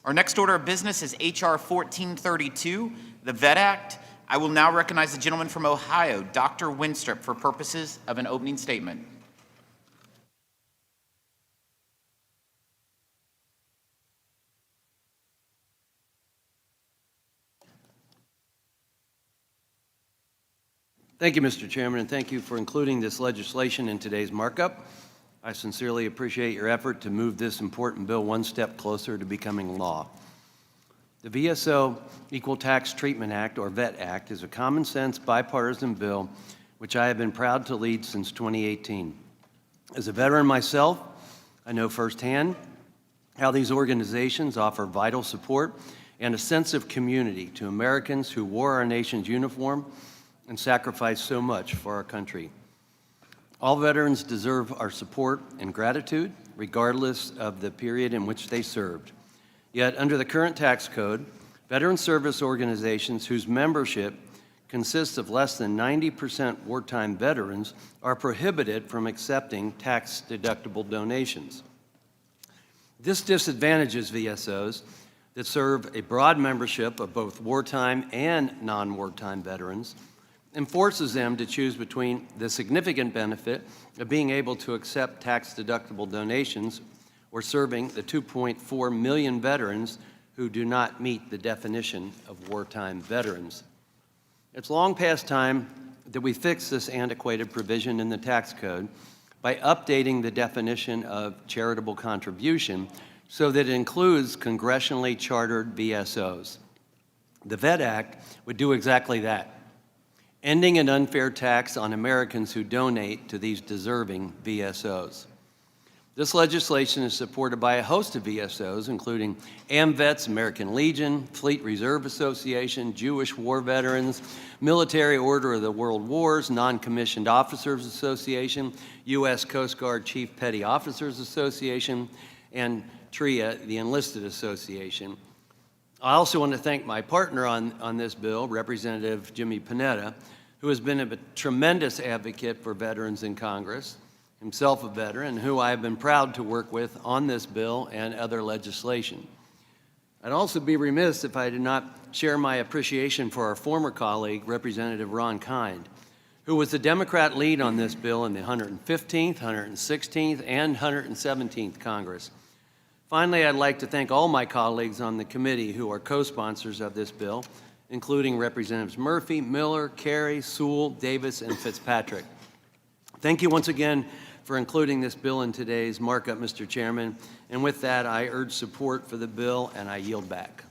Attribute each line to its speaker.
Speaker 1: Our next order of business is H.R. 1432, the VETT Act. I will now recognize the gentleman from Ohio, Dr. Wenstrup, for purposes of an opening statement.
Speaker 2: Thank you, Mr. Chairman, and thank you for including this legislation in today's markup. I sincerely appreciate your effort to move this important bill one step closer to becoming law. The VSO Equal Tax Treatment Act, or VETT Act, is a common-sense bipartisan bill which I have been proud to lead since 2018. As a veteran myself, I know firsthand how these organizations offer vital support and a sense of community to Americans who wore our nation's uniform and sacrificed so much for our country. All veterans deserve our support and gratitude, regardless of the period in which they served. Yet, under the current tax code, veteran service organizations whose membership consists of less than 90% wartime veterans are prohibited from accepting tax-deductible donations. This disadvantages VSOs that serve a broad membership of both wartime and non-wartime veterans and forces them to choose between the significant benefit of being able to accept tax-deductible donations or serving the 2.4 million veterans who do not meet the definition of wartime veterans. It's long past time that we fix this antiquated provision in the tax code by updating the definition of charitable contribution so that it includes congressionally chartered VSOs. The VETT Act would do exactly that, ending an unfair tax on Americans who donate to these deserving VSOs. This legislation is supported by a host of VSOs, including AMVETS, American Legion, Fleet Reserve Association, Jewish War Veterans, Military Order of the World Wars, Non-Commissioned Officers Association, U.S. Coast Guard Chief Petty Officers Association, and TRIA, the Enlisted Association. I also want to thank my partner on this bill, Representative Jimmy Panetta, who has been a tremendous advocate for veterans in Congress, himself a veteran, who I have been proud to work with on this bill and other legislation. I'd also be remiss if I did not share my appreciation for our former colleague, Representative Ron Kind, who was the Democrat lead on this bill in the 115th, 116th, and 117th Congress. Finally, I'd like to thank all my colleagues on the committee who are co-sponsors of this bill, including Representatives Murphy, Miller, Carey, Sewell, Davis, and Fitzpatrick. Thank you once again for including this bill in today's markup, Mr. Chairman. And with that, I urge support for the bill, and I yield back.